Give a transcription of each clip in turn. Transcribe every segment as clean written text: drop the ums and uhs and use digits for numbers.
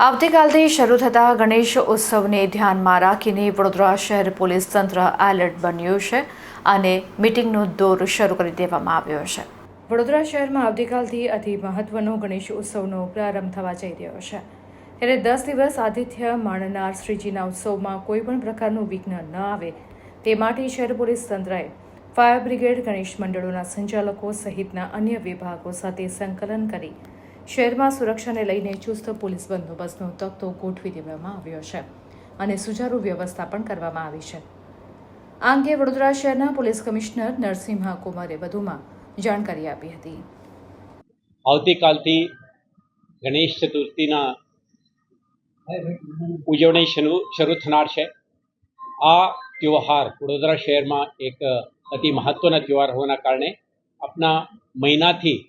આવતીકાલથી શરૂ થતા ગણેશ ઉત્સવને ધ્યાનમાં રાખીને વડોદરા શહેર પોલીસ તંત્ર એલર્ટ બન્યું છે અને મીટિંગનો દોર શરૂ કરી દેવામાં આવ્યો છે। વડોદરા શહેરમાં આવતીકાલથી અતિ મહત્વનો ગણેશ ઉત્સવનો પ્રારંભ થવા જઈ રહ્યો છે, ત્યારે 10 દિવસ આતિથ્ય માણનાર શ્રીજીના ઉત્સવમાં કોઈપણ પ્રકારનું વિઘ્ન ન આવે તે માટે શહેર પોલીસ તંત્રએ ફાયર બ્રિગેડ, ગણેશ મંડળોના સંચાલકો સહિતના અન્ય વિભાગો સાથે સંકલન કરી શહેરમાં સુરક્ષાને લઈને ચુસ્ત પોલીસ બંદોબસ્તનો તખતો ગોઠવી દેવામાં આવ્યો છે અને સુચારુ વ્યવસ્થા પણ કરવામાં આવી છે। આ અંગે વડોદરા શહેરના પોલીસ કમિશનર નરસિંહા કુમારે વધુમાં જાણકારી આપી હતી। આવતીકાલથી ગણેશ ચતુર્થીના ઉજવણી શરૂ થનાર છે। આ त्यौहार વડોદરા શહેરમાં એક અતિ મહત્વના त्यौहार હોવાના કારણે આપણા મહિનાથી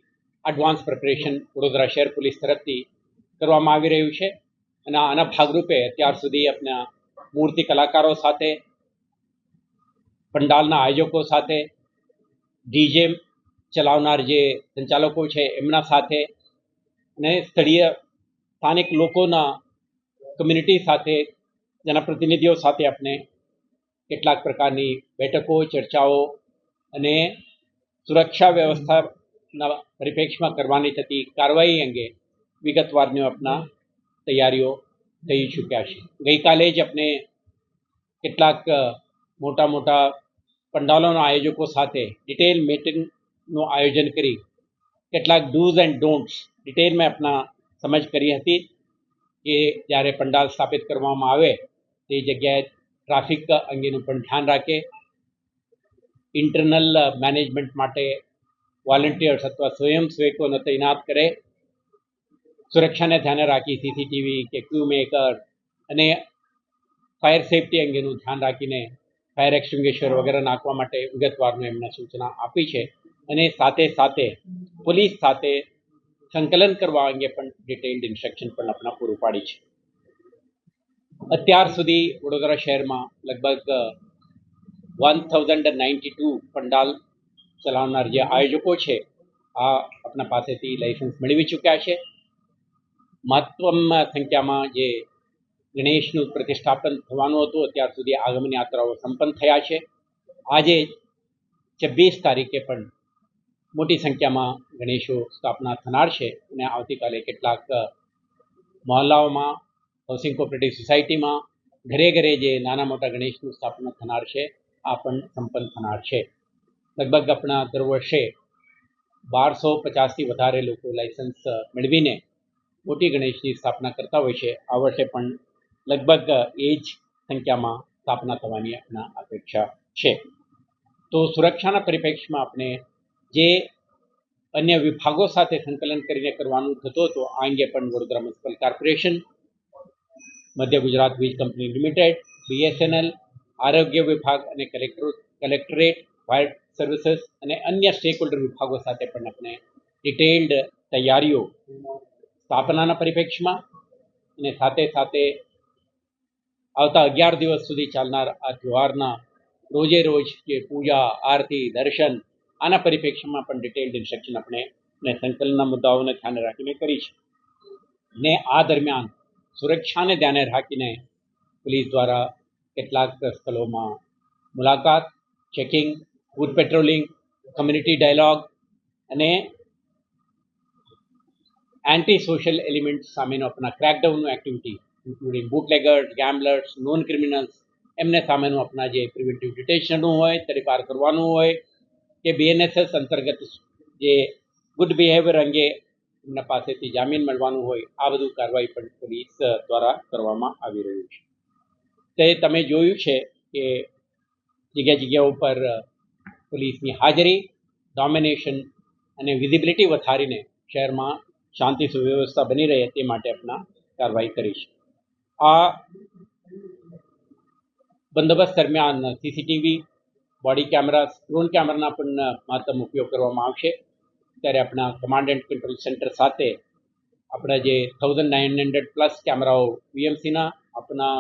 એડવાન્સ પ્રિપરેશન વડોદરા શહેર પોલીસ તરફથી કરવામાં આવી રહ્યું છે અને આના ભાગરૂપે અત્યાર સુધી આપણા મૂર્તિ કલાકારો સાથે, પંડાલના આયોજકો સાથે, ડીજે ચલાવનાર જે સંચાલકો છે એમના સાથે અને સ્થાનિક લોકોના કમ્યુનિટી સાથે, જનપ્રતિનિધિઓ સાથે આપણે કેટલાક પ્રકારની બેઠકો, ચર્ચાઓ અને સુરક્ષા વ્યવસ્થાના પરિપ્રેક્ષમાં કરવાની થતી કાર્યવાહી અંગે વિગતવારની આપણા તૈયારીઓ થઈ ચૂક્યા છે। ગઈકાલે જ આપણે કેટલાક મોટા પંડાલોના આયોજકો સાથે ડિટેલ મીટિંગનું આયોજન કરી કેટલાક ડૂઝ એન્ડ ડોન્ટ્સ ડિટેલમાં આપણા સમજ કરી હતી કે જ્યારે પંડાલ સ્થાપિત કરવામાં આવે તે જગ્યાએ ટ્રાફિક અંગેનું પણ ધ્યાન રાખે, ઇન્ટરનલ મેનેજમેન્ટ માટે વોલેન્ટિયર્સ અથવા સ્વયંસેવકોને તૈનાત કરે, સુરક્ષાને ધ્યાને રાખી સીસીટીવી કે ક્યુ મેકર અને ફાયર સેફટી અંગેનું ધ્યાન રાખીને ફાયર એક્સટિંગ્વિશર વગેરે નાખવા માટે વિગતવારનું એમને સૂચના આપી છે અને સાથે પોલીસ સાથે સંકલન કરવા અંગે પણ ડિટેઇલ્ડ ઇન્સ્ટ્રક્શન પણ આપણા પૂરું પાડી છે। અત્યાર સુધી વડોદરા શહેરમાં લગભગ 1092 પંડાલ ચલાવનાર જે આયોજકો છે આ આપણા પાસેથી લાઇસન્સ મેળવી ચૂક્યા છે। મહત્વમાં સંખ્યામાં જે ગણેશનું પ્રતિષ્ઠાપન થવાનું હતું અત્યાર સુધી આગમન યાત્રાઓ સંપન્ન થયા છે। આજે 26 તારીખે પણ મોટી સંખ્યામાં ગણેશો સ્થાપના થનાર છે અને આવતીકાલે કેટલાક મહોલ્લાઓમાં, હાઉસિંગ કોઓપરેટિવ સોસાયટીમાં, ઘરે જે નાના મોટા ગણેશનું સ્થાપના થનાર છે આ પણ સંપન્ન થનાર છે। લગભગ આપણા દર વર્ષે 1250થી વધારે લોકો લાઇસન્સ મેળવીને મોટી ગણેશની સ્થાપના કરતા હોય છે। આ વર્ષે પણ લગભગ એ જ સંખ્યામાં સ્થાપના થવાની આપણા અપેક્ષા છે। તો સુરક્ષાના પરિપ્રેક્ષમાં આપણે જે અન્ય વિભાગો સાથે સંકલન કરીને કરવાનું થતું હતું આ અંગે પણ વડોદરા મ્યુનિસિપલ કોર્પોરેશન, મધ્ય ગુજરાત વીજ કંપની લિમિટેડ, BSNL, આરોગ્ય વિભાગ અને કલેક્ટરેટ, ફાયર સર્વિસીસ અને અન્ય સ્ટેક હોલ્ડર વિભાગો સાથે પણ આપણે ડિટેઇલ્ડ તૈયારીઓ સ્થાપનાના પરિપ્રેક્ષમાં અને સાથે આવતા 11 દિવસ સુધી ચાલનાર આ त्यौहाરના રોજ જે પૂજા, આરતી, દર્શન આના પરિપ્રેક્ષમાં પણ ડિટેઇલ્ડ ઇન્સ્ટ્રક્શન આપણે સંકલનના મુદ્દાઓને ધ્યાને રાખીને કરી છે ને આ દરમિયાન સુરક્ષાને ધ્યાને રાખીને પોલીસ દ્વારા કેટલાક સ્થળોમાં મુલાકાત, checking, food patrolling, community dialogue અને એન્ટી સોશિયલ એલિમેન્ટ્સ સામેનો આપણા ક્રેકડાઉનનું activity including bootleggers, gamblers, non criminals એમને સામેનું આપણા જે પ્રિવેન્ટિવ ડિટેન્શનનું હોય, તરીપાર કરવાનું હોય કે BNSS અંતર્ગત જે ગુડ બિહેવિયર અંગે એમના પાસેથી જામીન મળવાનું હોય આ બધું કાર્યવાહી પણ પોલીસ દ્વારા કરવામાં આવી રહ્યું છે। તે તમે જોયું છે કે જગ્યાઓ પર પોલીસની હાજરી, ડોમિનેશન અને વિઝિબિલિટી વધારીને શહેરમાં શાંતિ સુવ્યવસ્થા બની રહે તે માટે આપણા કાર્યવાહી કરી છે। આ બંદોબસ્ત દરમિયાન સીસીટીવી, બોડી કેમેરા, ડ્રોન કેમેરાના પણ મહત્તમ ઉપયોગ કરવામાં આવશે। ત્યારે આપણા કમાન્ડ એન્ડ કંટ્રોલ સેન્ટર સાથે આપણા જે 1900+ કેમેરાઓ VMCના, આપણા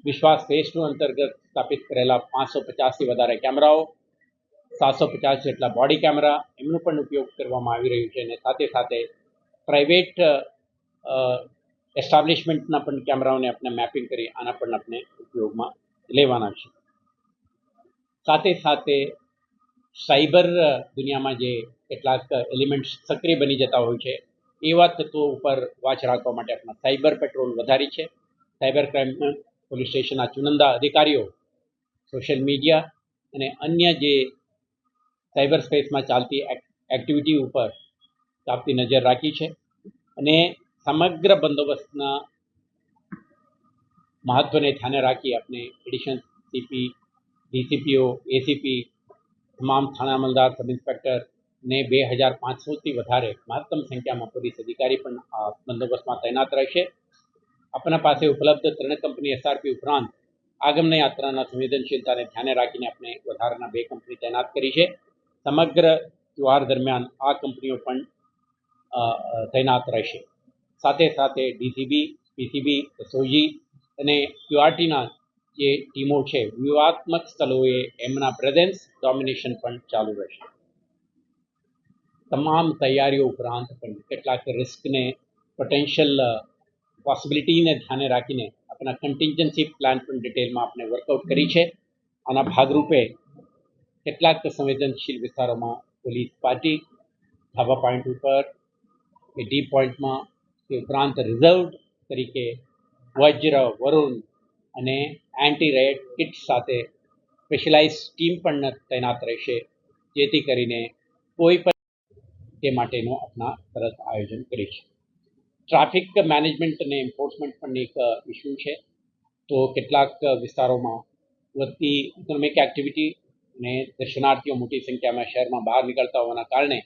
વિશ્વાસ ફેઝ 2 અંતર્ગત સ્થાપિત કરેલા 550થી વધારે કેમેરાઓ, 750 જેટલા બોડી કેમેરા એમનો પણ ઉપયોગ કરવામાં આવી રહ્યું છે અને સાથે પ્રાઇવેટ એસ્ટાબ્લિશમેન્ટના પણ કેમેરાઓને આપણે મેપિંગ કરી આના પણ આપણે ઉપયોગમાં લેવાના છે. સાથે સાથે સાયબર દુનિયામાં જે કેટલાક એલિમેન્ટ્સ સક્રિય બની જતા હોય છે એવા તત્વો ઉપર વાચ રાખવા માટે આપણા સાયબર પેટ્રોલ વધારી છે. સાયબર ક્રાઇમ પોલીસ સ્ટેશનના ચુનંદા અધિકારીઓ સોશિયલ મીડિયા અને અન્ય જે સાયબર સ્પેસમાં ચાલતી એક્ટિવિટી ઉપર ચાપતી નજર રાખી છે અને સમગ્ર બંદોબસ્તના મહત્વને ધ્યાને રાખી આપણે એડિશનલ સીપી, ડીસીપીઓ, એસીપી, તમામ થાણા અમલદાર, સબ ઇન્સ્પેક્ટર ને 2500થી વધારે મહત્તમ સંખ્યામાં પોલીસ અધિકારી પણ આ બંદોબસ્તમાં તૈનાત રહેશે. આપણા પાસે ઉપલબ્ધ 3 કંપની એસઆરપી ઉપરાંત આગમન યાત્રાના સંવેદનશીલતાને ધ્યાને રાખીને આપણે વધારાના 2 કંપની તૈનાત કરી છે. સમગ્ર ત્યોહાર દરમિયાન આ કંપનીઓ પણ તૈનાત રહેશે. સાથે સાથે ડીસીબી, પીસીબી, એસઓજી અને ક્યુઆરટીના જે ટીમો છે વ્યૂહાત્મક સ્થળોએ એમના પ્રેઝન્સ ડોમિનેશન પણ ચાલુ રહેશે. તમામ તૈયારીઓ ઉપરાંત પણ કેટલાક રિસ્કને પોટેન્શિયલ પોસિબિલિટીને ધ્યાને રાખીને આપણા કન્ટિન્જન્સી પ્લાન પણ ડિટેલમાં આપણે વર્કઆઉટ કરી છે. આના ભાગરૂપે કેટલાક સંવેદનશીલ વિસ્તારોમાં પોલીસ પાર્ટી, ધાબા પોઈન્ટ ઉપર કે ડી પોઈન્ટમાં તે ઉપરાંત રિઝર્વ તરીકે વજ્ર, વરુણ અને એન્ટી રેડ કિટ સાથે સ્પેશિયલાઇઝ ટીમ પણ તૈનાત રહેશે, જેથી કરીને કોઈ પણ તે માટેનું આપણા તરત આયોજન કરીશું. ટ્રાફિક મેનેજમેન્ટ અને એન્ફોર્સમેન્ટ પણ એક ઇસ્યુ છે. તો કેટલાક વિસ્તારોમાં વધતી ઇકોનોમિક એક્ટિવિટી અને દર્શનાર્થીઓ મોટી સંખ્યામાં શહેરમાં બહાર નીકળતા હોવાના કારણે